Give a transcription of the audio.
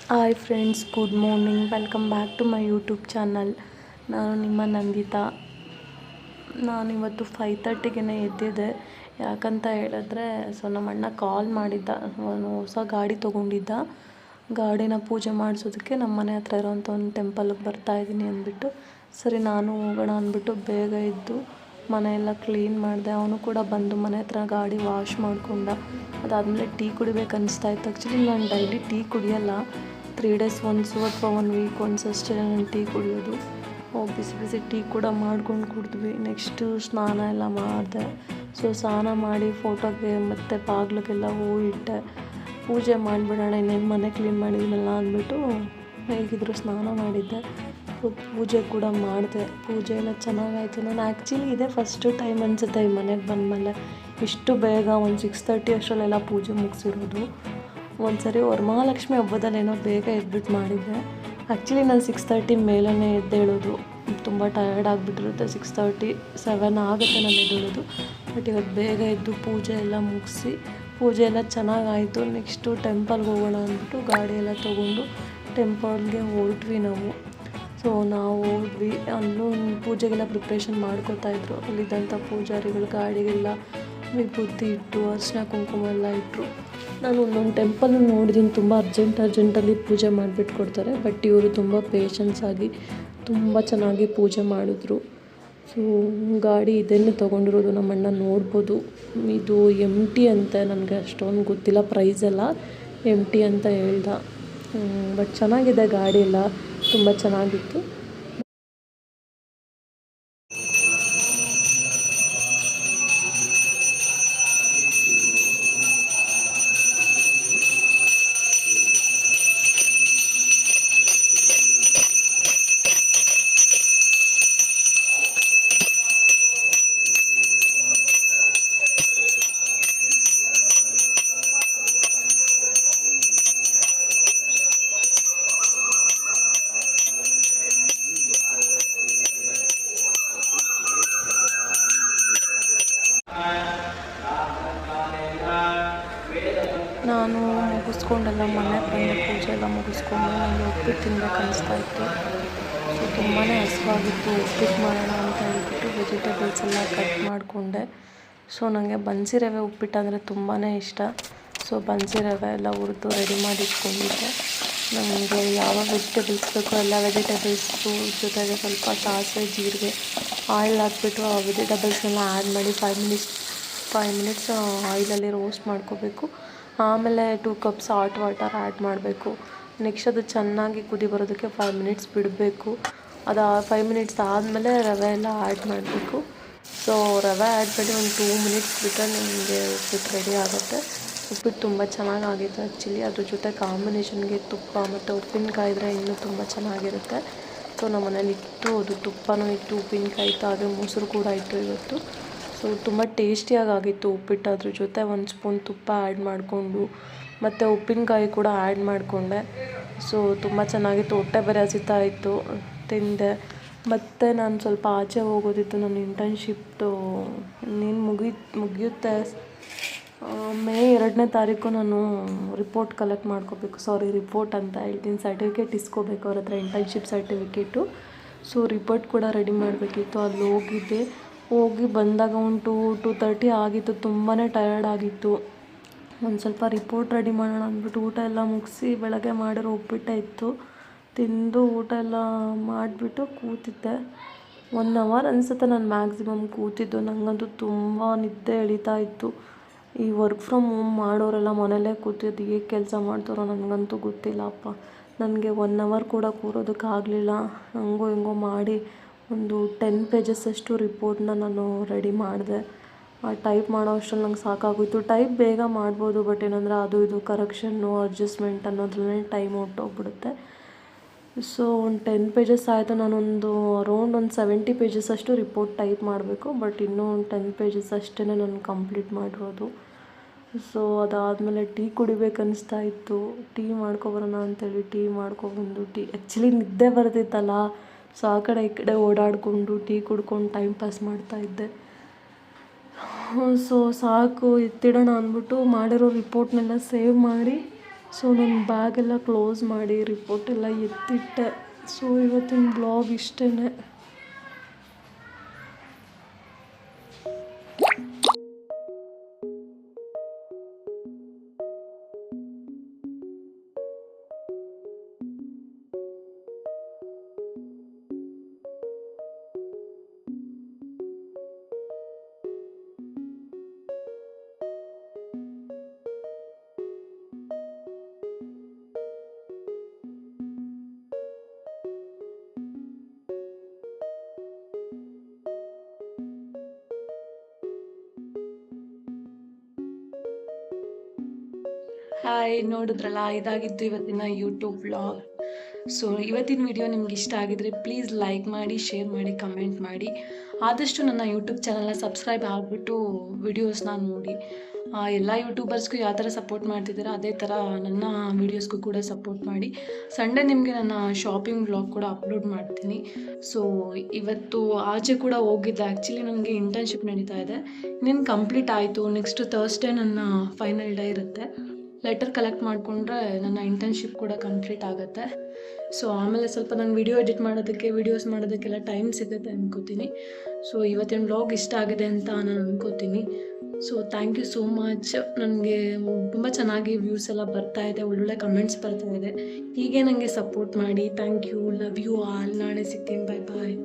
Hi friends, good morning. Welcome back to my YouTube channel. ನಾನು ನಿಮ್ಮ ನಂದಿತಾ. ನಾನಿವತ್ತು 5:30ಗೆ ಎದ್ದಿದ್ದೆ. ಯಾಕಂತ ಹೇಳಿದ್ರೆ ನಮ್ಮ ಅಣ್ಣ ಕಾಲ್ ಮಾಡಿದ್ದ. ಅವನು ಹೊಸ ಗಾಡಿ ತೊಗೊಂಡಿದ್ದ. ಗಾಡಿನ ಪೂಜೆ ಮಾಡಿಸೋದಕ್ಕೆ ನಮ್ಮ ಮನೆ ಹತ್ರ ಇರೋವಂಥ ಒಂದು ಟೆಂಪಲ್ಗೆ ಬರ್ತಾಯಿದ್ದೀನಿ ಅಂದ್ಬಿಟ್ಟು, ಸರಿ ನಾನು ಹೋಗೋಣ ಅಂದ್ಬಿಟ್ಟು ಬೇಗ ಎದ್ದು ಮನೆಯೆಲ್ಲ ಕ್ಲೀನ್ ಮಾಡಿದೆ. ಅವನು ಕೂಡ ಬಂದು ಮನೆ ಹತ್ರ ಗಾಡಿ ವಾಶ್ ಮಾಡಿಕೊಂಡ. ಅದಾದಮೇಲೆ ಟೀ ಕುಡಿಬೇಕು ಅನಿಸ್ತಾ ಇತ್ತು. ಆ್ಯಕ್ಚುಲಿ ನಾನು ಡೈಲಿ ಟೀ ಕುಡಿಯೋಲ್ಲ. 3 ಡೇಸ್ ಒನ್ಸು ಅಥವಾ 1 ವೀಕ್ ಒನ್ಸ್ ಅಷ್ಟೇ ನಾನು ಟೀ ಕುಡಿಯೋದು. ಬಿಸಿ ಬಿಸಿ ಟೀ ಕೂಡ ಮಾಡ್ಕೊಂಡು ಕುಡಿದ್ವಿ. ನೆಕ್ಸ್ಟು ಸ್ನಾನ ಎಲ್ಲ ಮಾಡಿದೆ. ಸ್ನಾನ ಮಾಡಿ ಫೋಟೋಗೆ ಮತ್ತು ಬಾಗಿಲಿಗೆಲ್ಲ ಹೂವು ಇಟ್ಟೆ. ಪೂಜೆ ಮಾಡಿಬಿಡೋಣ, ಇನ್ನೇನು ಮನೆ ಕ್ಲೀನ್ ಮಾಡಿದ್ದೀನಲ್ಲ ಅಂದ್ಬಿಟ್ಟು ಹೇಗಿದ್ರು ಸ್ನಾನ ಮಾಡಿದ್ದೆ. ಪೂಜೆ ಕೂಡ ಮಾಡಿದೆ. ಪೂಜೆ ಎಲ್ಲ ಚೆನ್ನಾಗಾಯಿತು. ನಾನು ಆ್ಯಕ್ಚುಲಿ ಇದೇ ಫಸ್ಟು ಟೈಮ್ ಅನಿಸುತ್ತೆ ಈ ಮನೆಗೆ ಬಂದಮೇಲೆ ಇಷ್ಟು ಬೇಗ ಒಂದು 6:30 ಅಷ್ಟರಲ್ಲೆಲ್ಲ ಪೂಜೆ ಮುಗಿಸಿರೋದು. ಒಂದು ಸರಿ ವರಮಹಾಲಕ್ಷ್ಮಿ ಹಬ್ಬದಲ್ಲೇನೋ ಬೇಗ ಎದ್ಬಿಟ್ಟು ಮಾಡಿದ್ದೆ. ಆ್ಯಕ್ಚುಲಿ ನಾನು 6:30 ಮೇಲೇ ಎದ್ದೇಳೋದು. ತುಂಬ ಟಯರ್ಡ್ ಆಗಿಬಿಟ್ಟಿರುತ್ತೆ. 6:30, 7 ಆಗುತ್ತೆ ನಾನು ಎದ್ದೇಳೋದು. ಬಟ್ ಇವತ್ತು ಬೇಗ ಎದ್ದು ಪೂಜೆ ಎಲ್ಲ ಮುಗಿಸಿ ಪೂಜೆ ಎಲ್ಲ ಚೆನ್ನಾಗಾಯಿತು. ನೆಕ್ಸ್ಟು ಟೆಂಪಲ್ಗೆ ಹೋಗೋಣ ಅಂದ್ಬಿಟ್ಟು ಗಾಡಿ ಎಲ್ಲ ತೊಗೊಂಡು ಟೆಂಪಲ್ಗೆ ಹೊರಟ್ವಿ ನಾವು. ನಾವು ಹೋದ್ವಿ. ಅಲ್ಲೂ ಪೂಜೆಗೆಲ್ಲ ಪ್ರಿಪ್ರೇಷನ್ ಮಾಡ್ಕೋತಾಯಿದ್ರು. ಅಲ್ಲಿದ್ದಂಥ ಪೂಜಾರಿಗಳು ಗಾಡಿಗೆಲ್ಲ ವಿಭೂತಿ ಇಟ್ಟು ಅರಿಶಿನ ಕುಂಕುಮ ಎಲ್ಲ ಇಟ್ಟರು. ನಾನು ಒಂದೊಂದು ಟೆಂಪಲ್ ನೋಡಿದ್ದೀನಿ, ತುಂಬ ಅರ್ಜೆಂಟಲ್ಲಿ ಪೂಜೆ ಮಾಡಿಬಿಟ್ಟು ಕೊಡ್ತಾರೆ. ಬಟ್ ಇವರು ತುಂಬ ಪೇಷನ್ಸ್ ಆಗಿ ತುಂಬ ಚೆನ್ನಾಗಿ ಪೂಜೆ ಮಾಡಿದ್ರು. ಗಾಡಿ ಇದನ್ನೇ ತೊಗೊಂಡಿರೋದು. ನಮ್ಮ ಅಣ್ಣ ನೋಡ್ಬೋದು. ಇದು MT ಅಂತೆ. ನನಗೆ ಅಷ್ಟೊಂದು ಗೊತ್ತಿಲ್ಲ ಪ್ರೈಸ್ ಎಲ್ಲ. MT ಅಂತ ಹೇಳ್ದ. ಬಟ್ ಚೆನ್ನಾಗಿದೆ ಗಾಡಿ ಎಲ್ಲ, ತುಂಬ ಚೆನ್ನಾಗಿತ್ತು. ನಾನು ಮುಗಿಸ್ಕೊಂಡೆಲ್ಲ ಮನೆಗೆ ಬಂದು ಪೂಜೆ ಎಲ್ಲ ಮುಗಿಸ್ಕೊಂಡು ನನಗೆ ಉಪ್ಪಿಟ್ಟು ತಿನ್ಬೇಕು ಅನಿಸ್ತಾ ಇತ್ತು. ತುಂಬಾ ಹಸಿವಾಗಿತ್ತು. ಉಪ್ಪಿಟ್ಟು ಮಾಡೋಣ ಅಂತ ಹೇಳ್ಬಿಟ್ಟು ವೆಜಿಟೇಬಲ್ಸ್ ಎಲ್ಲ ಕಟ್ ಮಾಡಿಕೊಂಡೆ. ನನಗೆ ಬನ್ಸಿ ರವೆ ಉಪ್ಪಿಟ್ಟು ಅಂದರೆ ತುಂಬಾ ಇಷ್ಟ. ಬನ್ಸಿ ರವೆ ಎಲ್ಲ ಹುರಿದು ರೆಡಿ ಮಾಡಿ ಇಟ್ಕೊಂಡಿದ್ದೆ. ನನಗೆ ಯಾವ ವೆಜಿಟೇಬಲ್ಸ್ ಬೇಕೋ ಎಲ್ಲ ವೆಜಿಟೇಬಲ್ಸು ಜೊತೆಗೆ ಸ್ವಲ್ಪ ಸಾಸಿವೆ, ಜೀರಿಗೆ, ಆಯಿಲ್ ಹಾಕ್ಬಿಟ್ಟು ಆ ವೆಜಿಟೇಬಲ್ಸ್ನೆಲ್ಲ ಆ್ಯಡ್ ಮಾಡಿ 5 ಮಿನಿಟ್ಸ್ ಆಯಿಲಲ್ಲಿ ರೋಸ್ಟ್ ಮಾಡ್ಕೋಬೇಕು. ಆಮೇಲೆ 2 ಕಪ್ಸ್ ಹಾಟ್ ವಾಟರ್ ಆ್ಯಡ್ ಮಾಡಬೇಕು. ನೆಕ್ಸ್ಟ್ ಅದು ಚೆನ್ನಾಗಿ ಕುದಿ ಬರೋದಕ್ಕೆ 5 ಮಿನಿಟ್ಸ್ ಬಿಡಬೇಕು. ಅದು 5 ಮಿನಿಟ್ಸ್ ಆದಮೇಲೆ ರವೆ ಎಲ್ಲ ಆ್ಯಡ್ ಮಾಡಬೇಕು. ರವೆ ಆ್ಯಡ್ ಮಾಡಿ ಒಂದು 2 ಮಿನಿಟ್ಸ್ ಬಿಟ್ಟರೆ ನಿಮಗೆ ಉಪ್ಪಿಟ್ಟು ರೆಡಿ ಆಗುತ್ತೆ. ಉಪ್ಪಿಟ್ಟು ತುಂಬ ಚೆನ್ನಾಗಾಗಿತ್ತು ಆ್ಯಕ್ಚುಲಿ. ಅದ್ರ ಜೊತೆ ಕಾಂಬಿನೇಷನ್ಗೆ ತುಪ್ಪ ಮತ್ತು ಉಪ್ಪಿನಕಾಯಿ ಇದ್ದರೆ ಇನ್ನೂ ತುಂಬ ಚೆನ್ನಾಗಿರುತ್ತೆ. ನಮ್ಮ ಮನೇಲಿ ಇತ್ತು, ಅದು ತುಪ್ಪನೂ ಇತ್ತು, ಉಪ್ಪಿನಕಾಯಿ ಇತ್ತು, ಹಾಗೆ ಮೊಸರು ಕೂಡ ಇತ್ತು ಇವತ್ತು. ತುಂಬ ಟೇಸ್ಟಿಯಾಗಿತ್ತು ಉಪ್ಪಿಟ್ಟು. ಅದ್ರ ಜೊತೆ 1 ಸ್ಪೂನ್ ತುಪ್ಪ ಆ್ಯಡ್ ಮಾಡಿಕೊಂಡು ಮತ್ತು ಉಪ್ಪಿನಕಾಯಿ ಕೂಡ ಆ್ಯಡ್ ಮಾಡಿಕೊಂಡೆ. ತುಂಬ ಚೆನ್ನಾಗಿತ್ತು. ಹೊಟ್ಟೆ ಬೇರೆ ಹಸಿತಾ ಇತ್ತು, ತಿಂದೆ. ಮತ್ತು ನಾನು ಸ್ವಲ್ಪ ಆಚೆ ಹೋಗೋದಿತ್ತು. ನನ್ನ ಇಂಟರ್ನ್ಶಿಪ್ದು ಇನ್ನೇನು ಮುಗಿಯುತ್ತೆ. ಮೇ 2ನೇ ತಾರೀಕು ನಾನು ರಿಪೋರ್ಟ್ ಕಲೆಕ್ಟ್ ಮಾಡ್ಕೋಬೇಕು. ರಿಪೋರ್ಟ್ ಅಂತ ಹೇಳ್ತೀನಿ, ಸರ್ಟಿಫಿಕೇಟ್ ಇಸ್ಕೋಬೇಕು ಅವ್ರ ಹತ್ರ, ಇಂಟರ್ನ್ಶಿಪ್ ಸರ್ಟಿಫಿಕೇಟು. ರಿಪೋರ್ಟ್ ಕೂಡ ರೆಡಿ ಮಾಡಬೇಕಿತ್ತು. ಅಲ್ಲಿ ಹೋಗಿ ಬಂದಾಗ ಒಂದು 2:30 ಆಗಿತ್ತು. ತುಂಬಾ ಟಯರ್ಡ್ ಆಗಿತ್ತು. ಒಂದು ಸ್ವಲ್ಪ ರಿಪೋರ್ಟ್ ರೆಡಿ ಮಾಡೋಣ ಅಂದ್ಬಿಟ್ಟು ಊಟ ಎಲ್ಲ ಮುಗಿಸಿ ಬೆಳಗ್ಗೆ ಮಾಡಿರೋ ಉಪ್ಪಿಟ್ಟೆ ಇತ್ತು, ತಿಂದು ಊಟ ಎಲ್ಲ ಮಾಡಿಬಿಟ್ಟು ಕೂತಿದ್ದೆ. 1 ಅವರ್ ಅನಿಸುತ್ತೆ ನಾನು ಮ್ಯಾಕ್ಸಿಮಮ್ ಕೂತಿದ್ದು. ನನಗಂತೂ ತುಂಬ ನಿದ್ದೆ ಎಳೀತಾ ಇತ್ತು. ಈ ವರ್ಕ್ ಫ್ರಮ್ ಹೋಮ್ ಮಾಡೋರೆಲ್ಲ ಮನೆಯಲ್ಲೇ ಕೂತಿದ್ದು ಹೇಗೆ ಕೆಲಸ ಮಾಡ್ತಾರೋ ನನಗಂತೂ ಗೊತ್ತಿಲ್ಲಪ್ಪ. ನನಗೆ 1 ಅವರ್ ಕೂಡ ಕೂರೋದಕ್ಕಾಗಲಿಲ್ಲ. ಹಂಗೋ ಹಿಂಗೋ ಮಾಡಿ ಒಂದು 10 ಪೇಜಸ್ಸಷ್ಟು ರಿಪೋರ್ಟ್ನ ನಾನು ರೆಡಿ ಮಾಡಿದೆ. ಟೈಪ್ ಮಾಡೋ ಅಷ್ಟರಲ್ಲಿ ನಂಗೆ ಸಾಕಾಗೋಯಿತು. ಟೈಪ್ ಬೇಗ ಮಾಡ್ಬೋದು, ಬಟ್ ಏನಂದರೆ ಅದು ಇದು ಕರೆಕ್ಷನ್ನು, ಅಡ್ಜಸ್ಟ್ಮೆಂಟ್ ಅನ್ನೋದ್ರಲ್ಲೇ ಟೈಮ್ ಹೊರ್ಟೋಗ್ಬಿಡುತ್ತೆ. ಒಂದು 10 ಪೇಜಸ್ ಆಯಿತು. ನಾನೊಂದು ಅರೌಂಡ್ ಒಂದು 70 ಪೇಜಸ್ಸಷ್ಟು ರಿಪೋರ್ಟ್ ಟೈಪ್ ಮಾಡಬೇಕು. ಬಟ್ ಇನ್ನೂ ಒಂದು 10 ಪೇಜಸ್ ಅಷ್ಟೇ ನಾನು ಕಂಪ್ಲೀಟ್ ಮಾಡಿರೋದು. ಅದಾದಮೇಲೆ ಟೀ ಕುಡಿಬೇಕು ಅನ್ನಿಸ್ತಾ ಇತ್ತು. ಟೀ ಮಾಡ್ಕೊಬರೋಣ ಅಂತೇಳಿ ಟೀ ಮಾಡ್ಕೊಬಂದು ಆ್ಯಕ್ಚುಲಿ ನಿದ್ದೆ ಬರ್ತಿತ್ತಲ್ಲ, ಆ ಕಡೆ ಈ ಕಡೆ ಓಡಾಡಿಕೊಂಡು ಟೀ ಕುಡ್ಕೊಂಡು ಟೈಮ್ ಪಾಸ್ ಮಾಡ್ತಾಯಿದ್ದೆ. ಸಾಕು ಎತ್ತಿಡೋಣ ಅಂದ್ಬಿಟ್ಟು ಮಾಡಿರೋ ರಿಪೋರ್ಟ್ನೆಲ್ಲ ಸೇವ್ ಮಾಡಿ ಸೊ ನನ್ನ ಬ್ಯಾಗೆಲ್ಲ ಕ್ಲೋಸ್ ಮಾಡಿ ರಿಪೋರ್ಟೆಲ್ಲ ಎತ್ತಿಟ್ಟೆ. ಸೊ ಇವತ್ತಿನ ಬ್ಲಾಗ್ ಇಷ್ಟೇ. ಹಾಯ್, ನೋಡಿದ್ರಲ್ಲ, ಇದಾಗಿತ್ತು ಇವತ್ತಿನ ಯೂಟ್ಯೂಬ್ ವ್ಲಾಗ್. ಸೊ ಇವತ್ತಿನ ವಿಡಿಯೋ ನಿಮ್ಗೆ ಇಷ್ಟ ಆಗಿದ್ರೆ ಪ್ಲೀಸ್ ಲೈಕ್ ಮಾಡಿ, ಶೇರ್ ಮಾಡಿ, ಕಮೆಂಟ್ ಮಾಡಿ. ಆದಷ್ಟು ನನ್ನ ಯೂಟ್ಯೂಬ್ ಚಾನಲ್ನ ಸಬ್ಸ್ಕ್ರೈಬ್ ಆಗಿಬಿಟ್ಟು ವಿಡಿಯೋಸ್ನ ನೋಡಿ. ಎಲ್ಲ ಯೂಟ್ಯೂಬರ್ಸ್ಗೂ ಯಾವ ಥರ ಸಪೋರ್ಟ್ ಮಾಡ್ತಿದ್ದೀರಾ ಅದೇ ಥರ ನನ್ನ ವೀಡಿಯೋಸ್ಗೂ ಕೂಡ ಸಪೋರ್ಟ್ ಮಾಡಿ. ಸಂಡೇ ನಿಮಗೆ ನನ್ನ ಶಾಪಿಂಗ್ ವ್ಲಾಗ್ ಕೂಡ ಅಪ್ಲೋಡ್ ಮಾಡ್ತೀನಿ. ಸೊ ಇವತ್ತು ಆಚೆ ಕೂಡ ಹೋಗಿದ್ದೆ. ಆ್ಯಕ್ಚುಲಿ ನನಗೆ ಇಂಟರ್ನ್ಶಿಪ್ ನಡೀತಾ ಇದೆ, ಇನ್ನೇನು ಕಂಪ್ಲೀಟ್ ಆಯಿತು. ನೆಕ್ಸ್ಟ್ ಥರ್ಸ್ಡೇ ನನ್ನ ಫೈನಲ್ ಡೇ ಇರುತ್ತೆ. ಲೆಟರ್ ಕಲೆಕ್ಟ್ ಮಾಡಿಕೊಂಡ್ರೆ ನನ್ನ ಇಂಟರ್ನ್ಶಿಪ್ ಕೂಡ ಕಂಪ್ಲೀಟ್ ಆಗುತ್ತೆ. ಸೊ ಆಮೇಲೆ ಸ್ವಲ್ಪ ನಾನು ವಿಡಿಯೋ ಎಡಿಟ್ ಮಾಡೋದಕ್ಕೆ, ವೀಡಿಯೋಸ್ ಮಾಡೋದಕ್ಕೆಲ್ಲ ಟೈಮ್ ಸಿಗುತ್ತೆ ಅನ್ಕೋತೀನಿ. ಸೊ ಇವತ್ತಿನ ವ್ಲಾಗ್ ಇಷ್ಟ ಆಗಿದೆ ಅಂತ ನಾನು ಅನ್ಕೋತೀನಿ. So thank you so much. ನನಗೆ ತುಂಬ ಚೆನ್ನಾಗಿ ವ್ಯೂಸ್ ಎಲ್ಲ ಬರ್ತಾ ಇದೆ, ಒಳ್ಳೊಳ್ಳೆ ಕಮೆಂಟ್ಸ್ ಬರ್ತಾ ಇದೆ. ಹೀಗೆ ನನಗೆ ಸಪೋರ್ಟ್ ಮಾಡಿ. Thank you, love you all. ನಾಳೆ ಸಿಗ್ತೀನಿ. ಬಾಯ್ ಬಾಯ್.